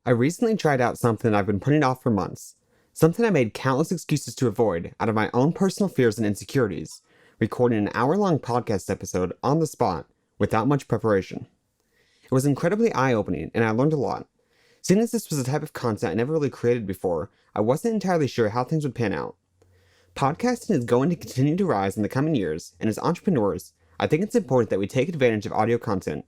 I recently tried out something I've been putting off for months. Something I made countless excuses to avoid out of my own personal fears and insecurities, recording an hour-long podcast episode on the spot without much preparation. It was incredibly eye-opening, and I learned a lot. Seeing as this was a type of content I never really created before, I wasn't entirely sure how things would pan out. Podcasting is going to continue to rise in the coming years, and as entrepreneurs, I think it's important that we take advantage of audio content.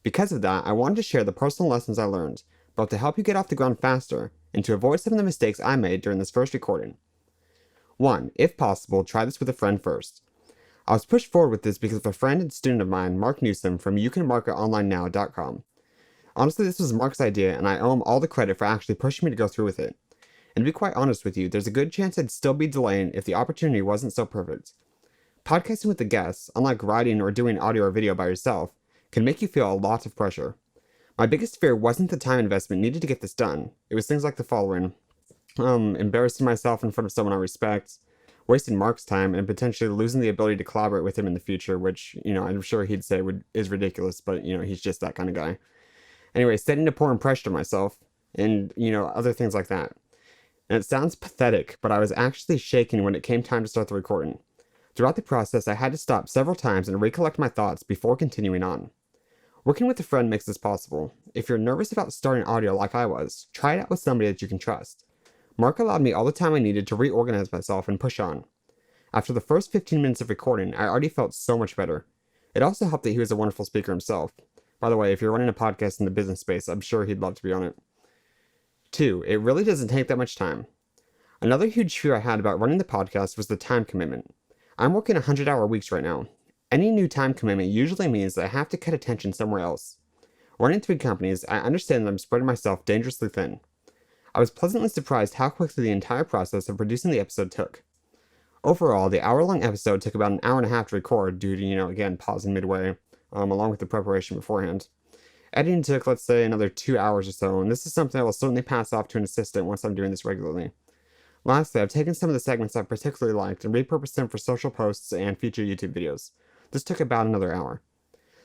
Because of that, I wanted to share the personal lessons I learned, both to help you get off the ground faster and to avoid some of the mistakes I made during this first recording. 1. If possible, try this with a friend first. I was pushed forward with this because of a friend and student of mine, Mark Newsom from youcanmarketonlinenow.com. Honestly, this was Mark's idea, and I owe him all the credit for actually pushing me to go through with it. And to be quite honest with you, there's a good chance I'd still be delaying if the opportunity wasn't so perfect. Podcasting with a guest, unlike writing or doing audio or video by yourself, can make you feel a lot of pressure. My biggest fear wasn't the time investment needed to get this done. It was things like the following. Embarrassing myself in front of someone I respect, wasting Mark's time, and potentially losing the ability to collaborate with him in the future, which, I'm sure he'd say is ridiculous, but, he's just that kind of guy. Anyway, setting a poor impression of myself, and, other things like that. And it sounds pathetic, but I was actually shaking when it came time to start the recording. Throughout the process, I had to stop several times and recollect my thoughts before continuing on. Working with a friend makes this possible. If you're nervous about starting audio like I was, try it out with somebody that you can trust. Mark allowed me all the time I needed to reorganize myself and push on. After the first 15 minutes of recording, I already felt so much better. It also helped that he was a wonderful speaker himself. By the way, if you're running a podcast in the business space, I'm sure he'd love to be on it. 2. It really doesn't take that much time. Another huge fear I had about running the podcast was the time commitment. I'm working 100-hour weeks right now. Any new time commitment usually means that I have to cut attention somewhere else. Running 3 companies, I understand that I'm spreading myself dangerously thin. I was pleasantly surprised how quickly the entire process of producing the episode took. Overall, the hour-long episode took about an hour and a half to record due to, again, pausing midway, along with the preparation beforehand. Editing took, let's say, another 2 hours or so, and this is something I will certainly pass off to an assistant once I'm doing this regularly. Lastly, I've taken some of the segments I've particularly liked and repurposed them for social posts and future YouTube videos. This took about another hour.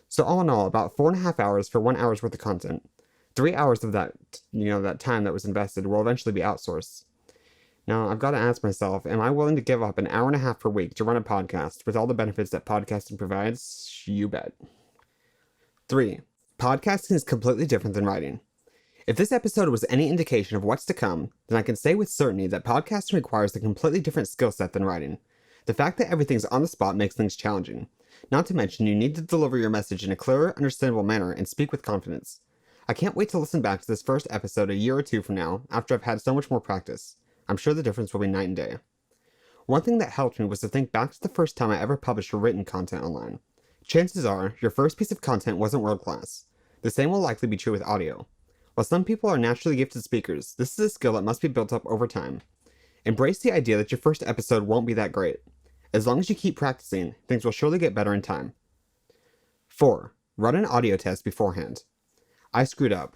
So all in all, about 4.5 hours for 1 hour's worth of content. 3 hours of that, that time that was invested will eventually be outsourced. Now, I've got to ask myself, am I willing to give up an hour and a half per week to run a podcast with all the benefits that podcasting provides? You bet. 3. Podcasting is completely different than writing. If this episode was any indication of what's to come, then I can say with certainty that podcasting requires a completely different skill set than writing. The fact that everything's on the spot makes things challenging. Not to mention, you need to deliver your message in a clearer, understandable manner and speak with confidence. I can't wait to listen back to this first episode a year or two from now, after I've had so much more practice. I'm sure the difference will be night and day. One thing that helped me was to think back to the first time I ever published written content online. Chances are, your first piece of content wasn't world class. The same will likely be true with audio. While some people are naturally gifted speakers, this is a skill that must be built up over time. Embrace the idea that your first episode won't be that great. As long as you keep practicing, things will surely get better in time. 4. Run an audio test beforehand. I screwed up.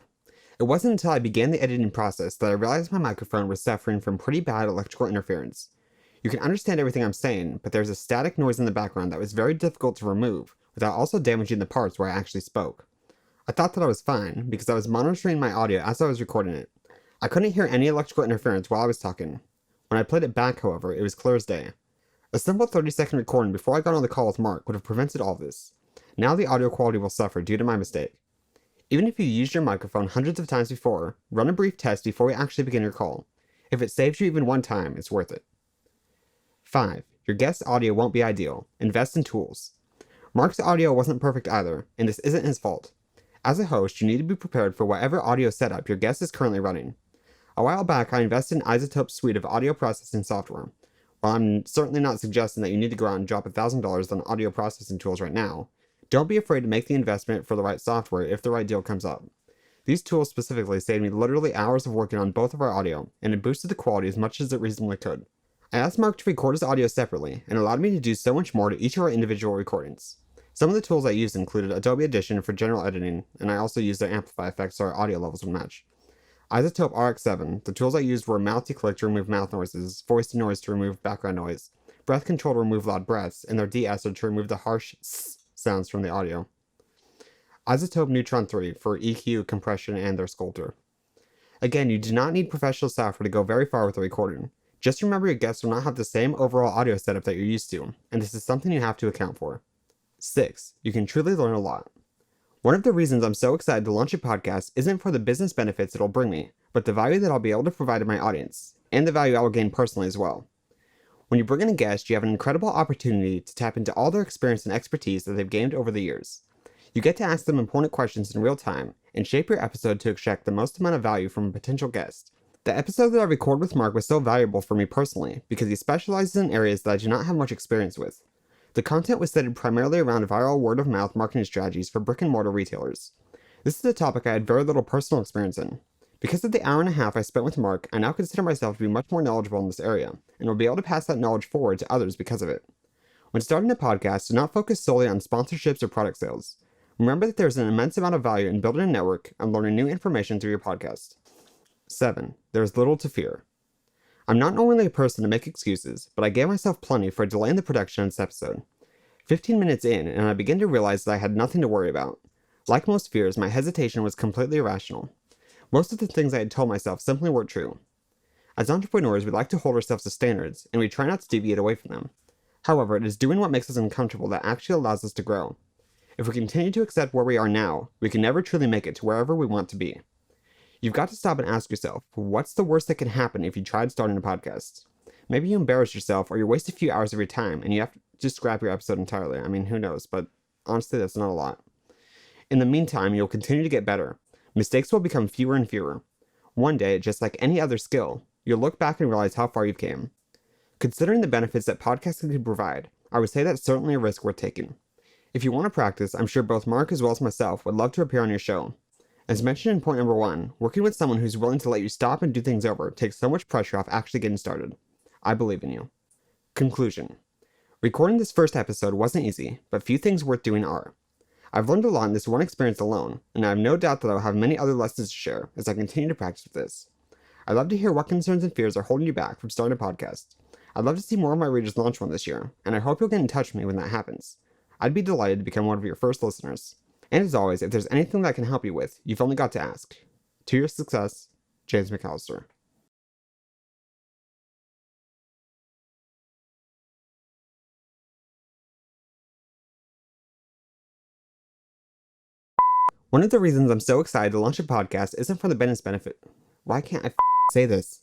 It wasn't until I began the editing process that I realized my microphone was suffering from pretty bad electrical interference. You can understand everything I'm saying, but there's a static noise in the background that was very difficult to remove without also damaging the parts where I actually spoke. I thought that I was fine because I was monitoring my audio as I was recording it. I couldn't hear any electrical interference while I was talking. When I played it back, however, it was clear as day. A simple 30-second recording before I got on the call with Mark would have prevented all this. Now the audio quality will suffer due to my mistake. Even if you used your microphone hundreds of times before, run a brief test before we actually begin your call. If it saves you even one time, it's worth it. 5. Your guest's audio won't be ideal. Invest in tools. Mark's audio wasn't perfect either, and this isn't his fault. As a host, you need to be prepared for whatever audio setup your guest is currently running. A while back, I invested in iZotope's suite of audio processing software. While I'm certainly not suggesting that you need to go out and drop $1,000 on audio processing tools right now, don't be afraid to make the investment for the right software if the right deal comes up. These tools specifically saved me literally hours of working on both of our audio, and it boosted the quality as much as it reasonably could. I asked Mark to record his audio separately, and allowed me to do so much more to each of our individual recordings. Some of the tools I used included Adobe Audition for general editing, and I also used their amplify effects so our audio levels would match. iZotope RX7, the tools I used were mouth declick to remove mouth noises, voice to noise to remove background noise, breath control to remove loud breaths, and their de-esser to remove the harsh s sounds from the audio. iZotope Neutron 3 for EQ, compression, and their sculptor. Again, you do not need professional software to go very far with the recording. Just remember your guests will not have the same overall audio setup that you're used to, and this is something you have to account for. 6. You can truly learn a lot. One of the reasons I'm so excited to launch a podcast isn't for the business benefits it'll bring me, but the value that I'll be able to provide to my audience, and the value I will gain personally as well. When you bring in a guest, you have an incredible opportunity to tap into all their experience and expertise that they've gained over the years. You get to ask them important questions in real time and shape your episode to extract the most amount of value from a potential guest. The episode that I recorded with Mark was so valuable for me personally because he specializes in areas that I do not have much experience with. The content was centered primarily around viral word-of-mouth marketing strategies for brick-and-mortar retailers. This is a topic I had very little personal experience in. Because of the hour and a half I spent with Mark, I now consider myself to be much more knowledgeable in this area, and will be able to pass that knowledge forward to others because of it. When starting a podcast, do not focus solely on sponsorships or product sales. Remember that there is an immense amount of value in building a network and learning new information through your podcast. 7. There is little to fear. I'm not normally a person to make excuses, but I gave myself plenty for a delay in the production of this episode. 15 minutes in, and I began to realize that I had nothing to worry about. Like most fears, my hesitation was completely irrational. Most of the things I had told myself simply weren't true. As entrepreneurs, we like to hold ourselves to standards, and we try not to deviate away from them. However, it is doing what makes us uncomfortable that actually allows us to grow. If we continue to accept where we are now, we can never truly make it to wherever we want to be. You've got to stop and ask yourself, what's the worst that can happen if you tried starting a podcast? Maybe you embarrass yourself or you waste a few hours of your time and you have to just scrap your episode entirely. I mean, who knows, but honestly, that's not a lot. In the meantime, you'll continue to get better. Mistakes will become fewer and fewer. One day, just like any other skill, you'll look back and realize how far you've came. Considering the benefits that podcasting can provide, I would say that's certainly a risk worth taking. If you want to practice, I'm sure both Mark as well as myself would love to appear on your show. As mentioned in point number 1, working with someone who's willing to let you stop and do things over takes so much pressure off actually getting started. I believe in you. Conclusion. Recording this first episode wasn't easy, but few things worth doing are. I've learned a lot in this one experience alone, and I have no doubt that I'll have many other lessons to share as I continue to practice with this. I'd love to hear what concerns and fears are holding you back from starting a podcast. I'd love to see more of my readers launch one this year, and I hope you'll get in touch with me when that happens. I'd be delighted to become one of your first listeners. And as always, if there's anything that I can help you with, you've only got to ask. To your success, James McAllister. One of the reasons I'm so excited to launch a podcast isn't for the business benefit. Why can't I say this?